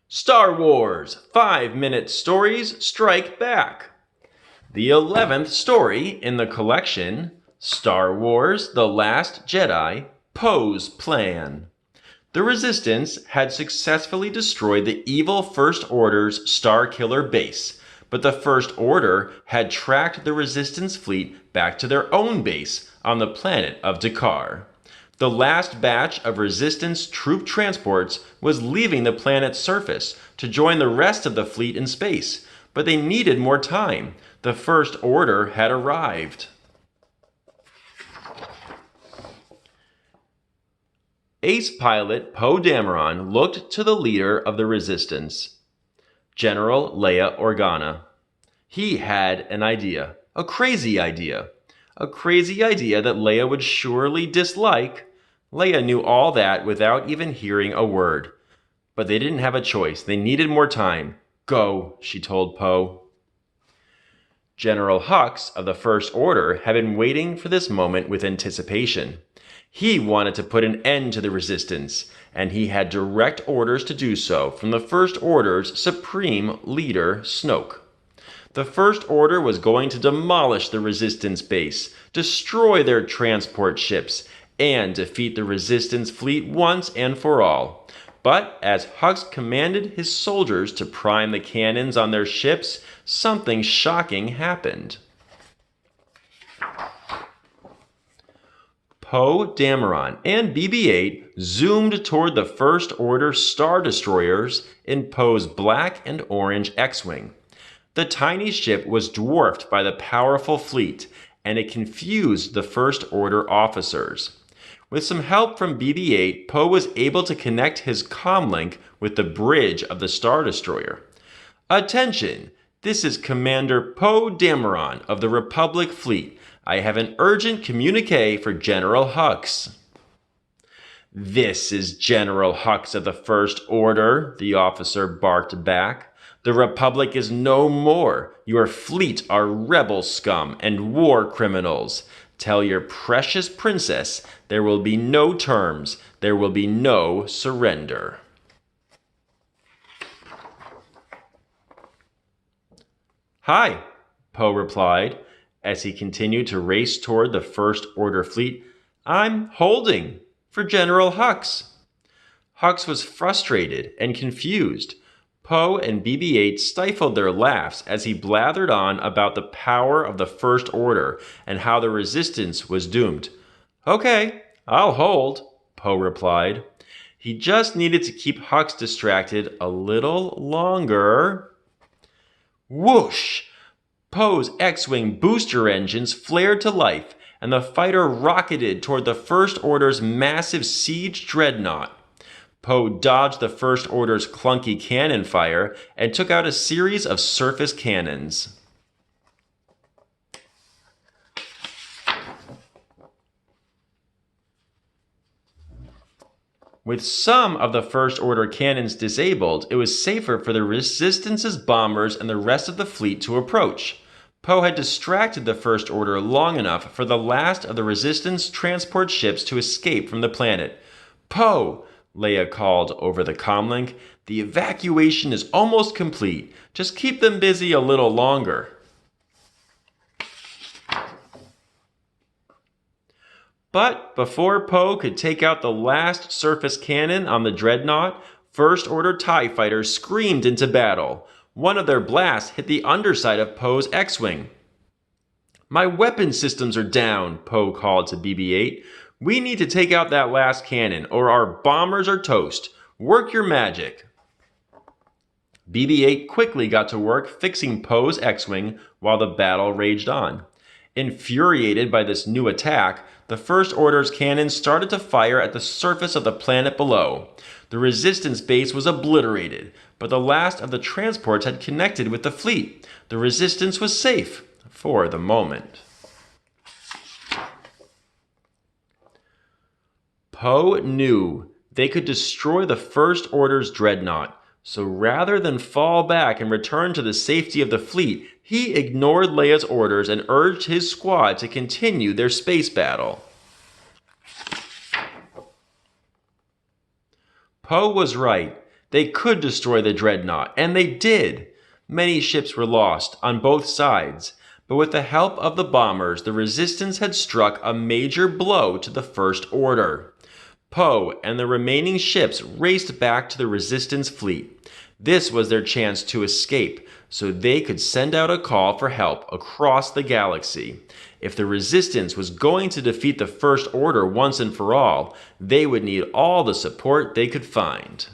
Star Wars 5-minute stories strike back. The 11th story in the collection, Star Wars The Last Jedi, Poe's Plan. The Resistance had successfully destroyed the evil First Order's Starkiller base, but the First Order had tracked the Resistance fleet back to their own base on the planet of Dakar. The last batch of Resistance troop transports was leaving the planet's surface to join the rest of the fleet in space, but they needed more time. The First Order had arrived. Ace pilot Poe Dameron looked to the leader of the Resistance, General Leia Organa. He had an idea, a crazy idea that Leia would surely dislike. Leia knew all that without even hearing a word. But they didn't have a choice. They needed more time. Go, she told Poe. General Hux of the First Order had been waiting for this moment with anticipation. He wanted to put an end to the Resistance, and he had direct orders to do so from the First Order's supreme leader, Snoke. The First Order was going to demolish the Resistance base, destroy their transport ships, and defeat the Resistance fleet once and for all. But as Hux commanded his soldiers to prime the cannons on their ships, something shocking happened. Poe Dameron and BB-8 zoomed toward the First Order Star Destroyers in Poe's black and orange X-Wing. The tiny ship was dwarfed by the powerful fleet, and it confused the First Order officers. With some help from BB-8, Poe was able to connect his comlink with the bridge of the Star Destroyer. Attention! This is Commander Poe Dameron of the Republic Fleet. I have an urgent communique for General Hux. This is General Hux of the First Order, the officer barked back. The Republic is no more. Your fleet are rebel scum and war criminals. Tell your precious princess there will be no terms. There will be no surrender. Hi, Poe replied as he continued to race toward the First Order fleet. I'm holding for General Hux. Hux was frustrated and confused. Poe and BB-8 stifled their laughs as he blathered on about the power of the First Order and how the Resistance was doomed. Okay, I'll hold, Poe replied. He just needed to keep Hux distracted a little longer. Whoosh! Poe's X-Wing booster engines flared to life, and the fighter rocketed toward the First Order's massive siege dreadnought. Poe dodged the First Order's clunky cannon fire and took out a series of surface cannons. With some of the First Order cannons disabled, it was safer for the Resistance's bombers and the rest of the fleet to approach. Poe had distracted the First Order long enough for the last of the Resistance transport ships to escape from the planet. Poe! Leia called over the comlink. The evacuation is almost complete. Just keep them busy a little longer. But before Poe could take out the last surface cannon on the dreadnought, First Order TIE fighters screamed into battle. One of their blasts hit the underside of Poe's X-Wing. My weapon systems are down, Poe called to BB-8. We need to take out that last cannon, or our bombers are toast. Work your magic. BB-8 quickly got to work fixing Poe's X-Wing while the battle raged on. Infuriated by this new attack, the First Order's cannons started to fire at the surface of the planet below. The Resistance base was obliterated, but the last of the transports had connected with the fleet. The Resistance was safe, for the moment. Poe knew they could destroy the First Order's dreadnought, so rather than fall back and return to the safety of the fleet, he ignored Leia's orders and urged his squad to continue their space battle. Poe was right. They could destroy the dreadnought, and they did. Many ships were lost on both sides, but with the help of the bombers, the resistance had struck a major blow to the First Order. Poe and the remaining ships raced back to the resistance fleet. This was their chance to escape, so they could send out a call for help across the galaxy. If the resistance was going to defeat the First Order once and for all, they would need all the support they could find.